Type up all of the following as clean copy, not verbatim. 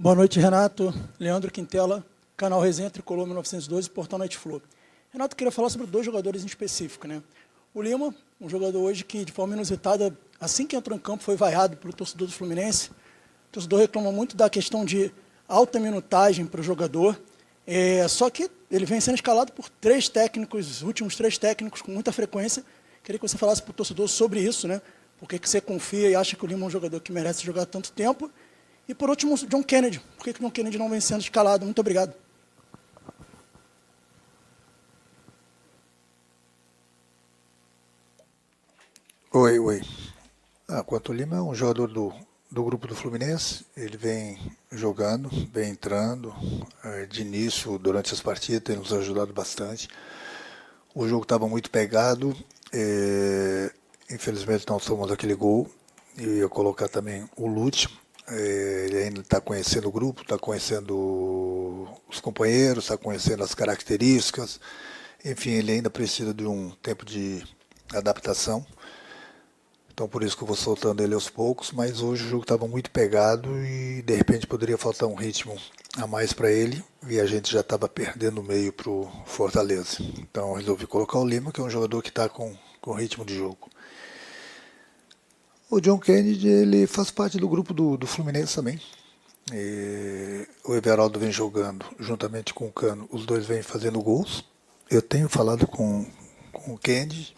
Boa noite, Renato. Leandro Quintela, canal Resenha Tricolor 1912, Portal Nightflow. Renato, queria falar sobre dois jogadores em específico, né? O Lima, um jogador hoje que, de forma inusitada, assim que entrou em campo, foi vaiado pelo torcedor do Fluminense. O torcedor reclama muito da questão de alta minutagem para o jogador. Só que ele vem sendo escalado por três técnicos, os últimos três técnicos, com muita frequência. Queria que você falasse para o torcedor sobre isso, né? Por que você confia e acha que o Lima é um jogador que merece jogar tanto tempo? E, por último, o John Kennedy. Por que o John Kennedy não vem sendo escalado? Muito obrigado. Oi. Quanto ao Lima, é um jogador do grupo do Fluminense. Ele vem jogando, vem entrando. De início, durante as partidas, tem nos ajudado bastante. O jogo estava muito pegado. Infelizmente, não tomamos aquele gol. Eu ia colocar também o Lúcio. Ele ainda está conhecendo o grupo, está conhecendo os companheiros, está conhecendo as características. Enfim, ele ainda precisa de um tempo de adaptação. Então, por isso que eu vou soltando ele aos poucos, mas hoje o jogo estava muito pegado e, de repente, poderia faltar um ritmo a mais para ele e a gente já estava perdendo o meio para o Fortaleza. Então, eu resolvi colocar o Lima, que é um jogador que está com ritmo de jogo. O John Kennedy, ele faz parte do grupo do Fluminense também. O Everaldo vem jogando juntamente com o Cano, os dois vêm fazendo gols. Eu tenho falado com o Kennedy,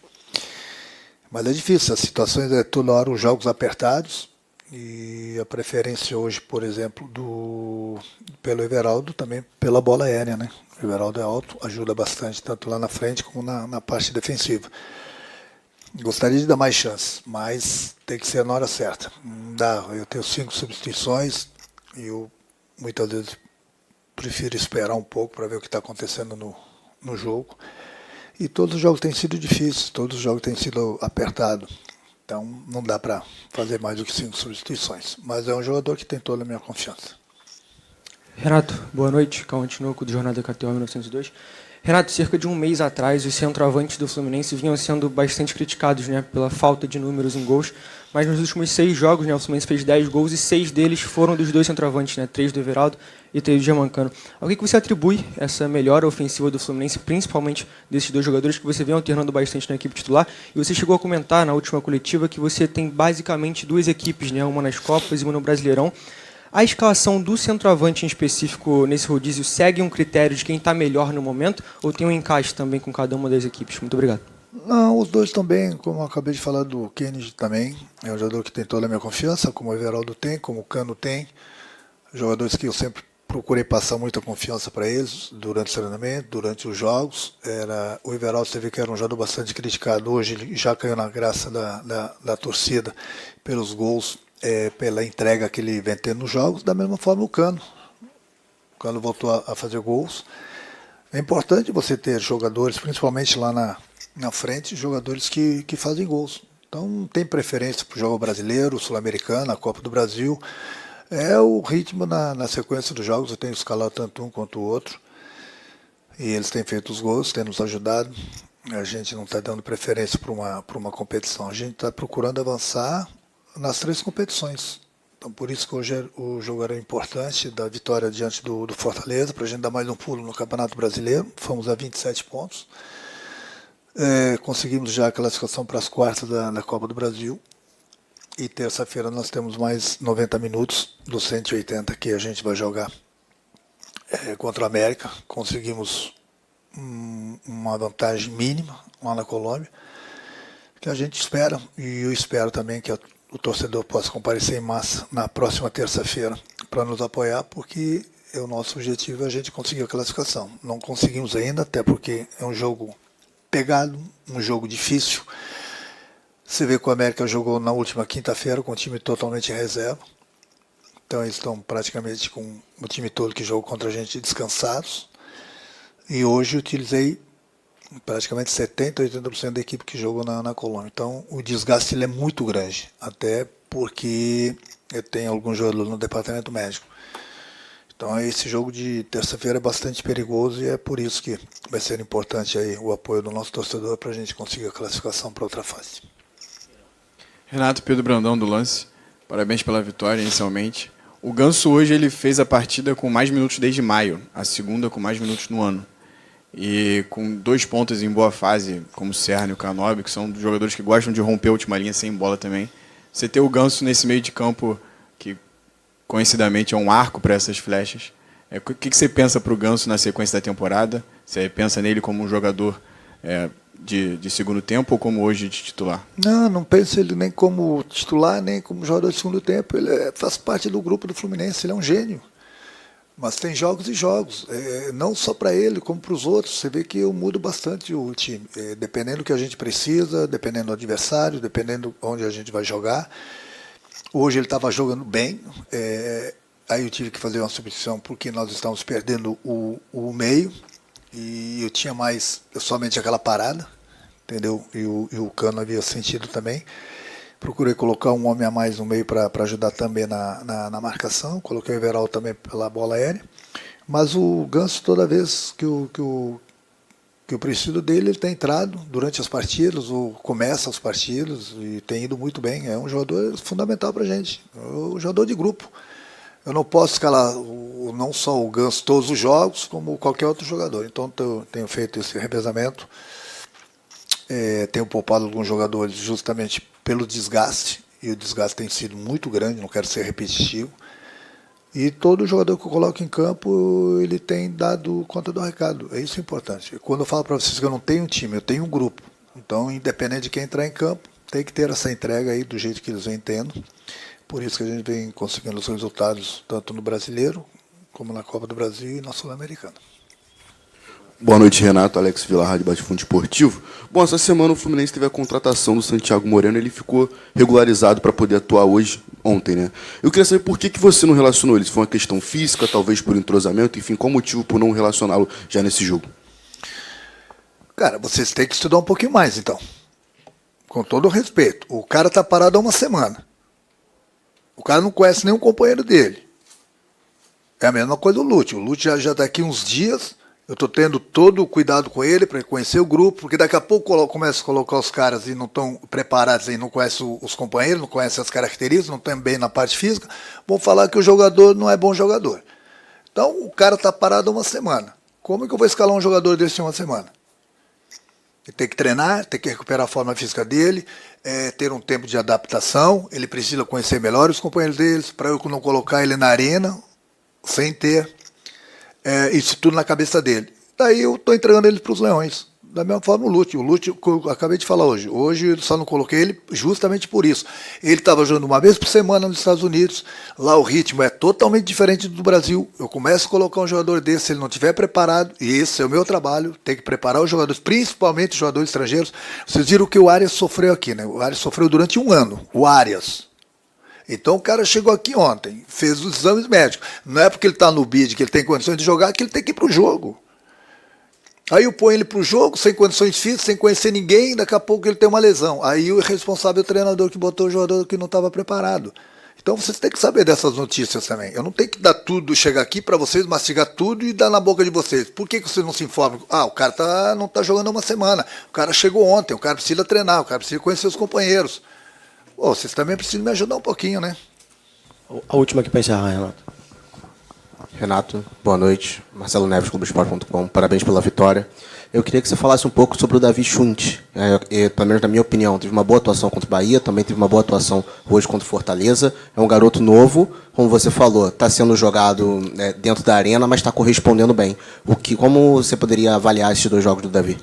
mas é difícil, as situações toda hora os jogos apertados e a preferência hoje, por exemplo, pelo Everaldo também pela bola aérea, né? O Everaldo é alto, ajuda bastante, tanto lá na frente como na parte defensiva. Gostaria de dar mais chances, mas tem que ser na hora certa. Não dá, eu tenho 5 substituições e eu muitas vezes prefiro esperar um pouco para ver o que está acontecendo no jogo. E todos os jogos têm sido difíceis, todos os jogos têm sido apertados. Então não dá para fazer mais do que 5 substituições. Mas é um jogador que tem toda a minha confiança. Renato, boa noite. Cauã Tinoco, do Jornal da KTO 1902. Renato, cerca de um mês atrás, os centroavantes do Fluminense vinham sendo bastante criticados, né, pela falta de números em gols, mas nos últimos 6 jogos, né, o Fluminense fez 10 gols e 6 deles foram dos dois centroavantes, né, 3 do Everaldo e 3 do Germancano. Ao que você atribui essa melhora ofensiva do Fluminense, principalmente desses dois jogadores que você vem alternando bastante na equipe titular? E você chegou a comentar na última coletiva que você tem basicamente 2 equipes, né, uma nas Copas e uma no Brasileirão. A escalação do centroavante em específico nesse rodízio segue um critério de quem está melhor no momento ou tem um encaixe também com cada uma das equipes? Muito obrigado. Não, os dois também, como eu acabei de falar do Kennedy também, é um jogador que tem toda a minha confiança, como o Everaldo tem, como o Cano tem, jogadores que eu sempre procurei passar muita confiança para eles durante o treinamento, durante os jogos. O Everaldo, você vê que era um jogador bastante criticado, hoje ele já caiu na graça da torcida pelos gols, pela entrega que ele vem tendo nos jogos. Da mesma forma o Cano. O Cano voltou a fazer gols. É importante você ter jogadores, principalmente lá na frente, jogadores que fazem gols. Então não tem preferência para o jogo brasileiro, sul-americano, a Copa do Brasil. É o ritmo na sequência dos jogos, eu tenho escalado tanto um quanto o outro. E eles têm feito os gols, têm nos ajudado. A gente não está dando preferência para uma competição. A gente está procurando avançar nas 3 competições. Então, por isso que hoje o jogo era importante, da vitória diante do Fortaleza, para a gente dar mais um pulo no Campeonato Brasileiro. Fomos a 27 pontos. Conseguimos já a classificação para as quartas da Copa do Brasil. E terça-feira nós temos mais 90 minutos dos 180 que a gente vai jogar contra a América. Conseguimos uma vantagem mínima lá na Colômbia, que a gente espera, e eu espero também que o torcedor possa comparecer em massa na próxima terça-feira para nos apoiar, porque o nosso objetivo é a gente conseguir a classificação. Não conseguimos ainda, até porque é um jogo pegado, um jogo difícil. Você vê que o América jogou na última quinta-feira com o time totalmente em reserva. Então eles estão praticamente com o time todo que jogou contra a gente descansados. E hoje eu utilizei praticamente 70%, 80% da equipe que jogou na Colômbia. Então o desgaste ele é muito grande, até porque eu tenho alguns jogadores no departamento médico. Então esse jogo de terça-feira é bastante perigoso e é por isso que vai ser importante aí o apoio do nosso torcedor para a gente conseguir a classificação para outra fase. Renato, Pedro Brandão do Lance, parabéns pela vitória inicialmente. O Ganso hoje ele fez a partida com mais minutos desde maio, a segunda com mais minutos no ano. E com 2 pontas em boa fase, como o Serra e o Canóbio, que são jogadores que gostam de romper a última linha sem bola também. Você ter o Ganso nesse meio de campo, que conhecidamente é um arco para essas flechas. O que você pensa para o Ganso na sequência da temporada? Você pensa nele como um jogador de segundo tempo ou como hoje de titular? Não penso ele nem como titular, nem como jogador de segundo tempo. Ele faz parte do grupo do Fluminense, ele é um gênio. Mas tem jogos e jogos, não só para ele, como para os outros. Você vê que eu mudo bastante o time, dependendo do que a gente precisa, dependendo do adversário, dependendo onde a gente vai jogar. Hoje ele estava jogando bem, aí eu tive que fazer uma substituição porque nós estávamos perdendo o meio e eu tinha somente aquela parada, entendeu? E o Cano havia sentido também. Procurei colocar um homem a mais no meio para ajudar também na marcação. Coloquei o Everaldo também pela bola aérea. Mas o Ganso, toda vez que eu preciso dele, ele tem entrado durante as partidas, ou começa as partidas, e tem ido muito bem. É um jogador fundamental para a gente. É um jogador de grupo. Eu não posso escalar não só o Ganso todos os jogos, como qualquer outro jogador. Então, eu tenho feito esse revezamento. Tenho poupado alguns jogadores justamente pelo desgaste, e o desgaste tem sido muito grande, não quero ser repetitivo. E todo jogador que eu coloco em campo, ele tem dado conta do recado. É isso importante. Quando eu falo para vocês que eu não tenho um time, eu tenho um grupo. Então, independente de quem entrar em campo, tem que ter essa entrega aí do jeito que eles vêm tendo. Por isso que a gente vem conseguindo os resultados, tanto no Brasileiro, como na Copa do Brasil e na Sul-Americana. Boa noite, Renato. Alex Vila, Rádio Bate-Fundo Esportivo. Bom, essa semana o Fluminense teve a contratação do Santiago Moreno, ele ficou regularizado para poder atuar ontem, né? Eu queria saber por que você não relacionou ele, se foi uma questão física, talvez por entrosamento, enfim, qual o motivo por não relacioná-lo já nesse jogo? Cara, vocês têm que estudar um pouquinho mais, então. Com todo o respeito. O cara tá parado há uma semana. O cara não conhece nenhum companheiro dele. É a mesma coisa do Lute. O Lute já daqui uns dias... Eu estou tendo todo o cuidado com ele para conhecer o grupo, porque daqui a pouco começo a colocar os caras e não estão preparados, e não conhecem os companheiros, não conhecem as características, não estão bem na parte física, vão falar que o jogador não é bom jogador. Então o cara está parado uma semana. Como é que eu vou escalar um jogador desse em uma semana? Ele tem que treinar, tem que recuperar a forma física dele, ter um tempo de adaptação, ele precisa conhecer melhor os companheiros deles, para eu não colocar ele na arena sem ter... isso tudo na cabeça dele. Daí eu estou entregando ele para os Leões. Da mesma forma o Lute, eu acabei de falar hoje eu só não coloquei ele justamente por isso. Ele estava jogando uma vez por semana nos Estados Unidos, lá o ritmo é totalmente diferente do Brasil. Eu começo a colocar um jogador desse, se ele não estiver preparado, e esse é o meu trabalho, tem que preparar os jogadores, principalmente os jogadores estrangeiros. Vocês viram o que o Arias sofreu aqui, né? O Arias sofreu durante 1 ano, o Arias. Então o cara chegou aqui ontem, fez os exames médicos. Não é porque ele está no bid, que ele tem condições de jogar, que ele tem que ir para o jogo. Aí eu ponho ele para o jogo, sem condições físicas, sem conhecer ninguém, daqui a pouco ele tem uma lesão. Aí o responsável é o treinador que botou o jogador que não estava preparado. Então vocês têm que saber dessas notícias também. Eu não tenho que dar tudo, chegar aqui para vocês, mastigar tudo e dar na boca de vocês. Por que vocês não se informam? O cara não está jogando há uma semana, o cara chegou ontem, o cara precisa treinar, o cara precisa conhecer os companheiros. Vocês também precisam me ajudar um pouquinho, né? A última aqui para encerrar, Renato. Renato, boa noite. Marcelo Neves, Globoesporte.com. Parabéns pela vitória. Eu queria que você falasse um pouco sobre o Davi Schundt. Pelo menos na minha opinião, teve uma boa atuação contra o Bahia, também teve uma boa atuação hoje contra o Fortaleza. É um garoto novo, como você falou, está sendo jogado dentro da arena, mas está correspondendo bem. Como você poderia avaliar esses 2 jogos do Davi?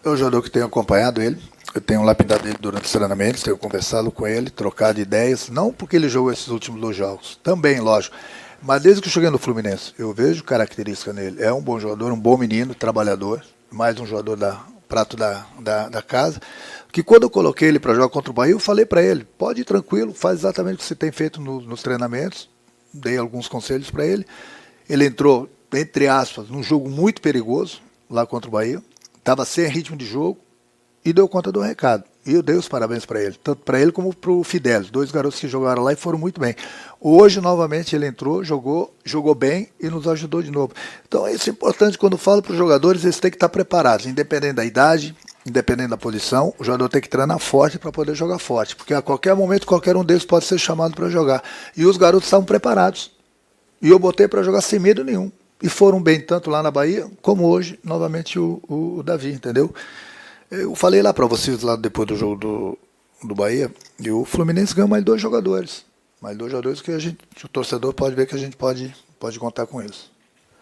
É um jogador que tenho acompanhado ele. Eu tenho lapidado ele durante os treinamentos, tenho conversado com ele, trocado ideias, não porque ele jogou esses últimos 2 jogos, também, lógico, mas desde que eu cheguei no Fluminense, eu vejo característica nele. É um bom jogador, um bom menino, trabalhador, mais um jogador prato da casa, que quando eu coloquei ele para jogar contra o Bahia, eu falei para ele, pode ir tranquilo, faz exatamente o que você tem feito nos treinamentos, dei alguns conselhos para ele. Ele entrou, entre aspas, num jogo muito perigoso, lá contra o Bahia, estava sem ritmo de jogo, e deu conta do recado. E eu dei os parabéns para ele, tanto para ele como para o Fidelis, 2 garotos que jogaram lá e foram muito bem. Hoje, novamente, ele entrou, jogou bem e nos ajudou de novo. Então, isso é importante quando eu falo para os jogadores, eles têm que estar preparados, independente da idade, independente da posição, o jogador tem que treinar forte para poder jogar forte, porque a qualquer momento qualquer um deles pode ser chamado para jogar. E os garotos estavam preparados. E eu botei para jogar sem medo nenhum. E foram bem tanto lá na Bahia, como hoje, novamente, o Davi, entendeu? Eu falei lá para vocês, lá depois do jogo do Bahia, e o Fluminense ganhou mais 2 jogadores. Mais 2 jogadores que o torcedor pode ver que a gente pode contar com eles.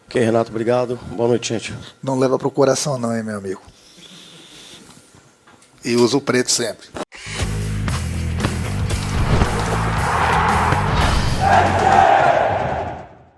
Ok, Renato, obrigado. Boa noite, gente. Não leva para o coração não, hein, meu amigo? E usa o preto sempre.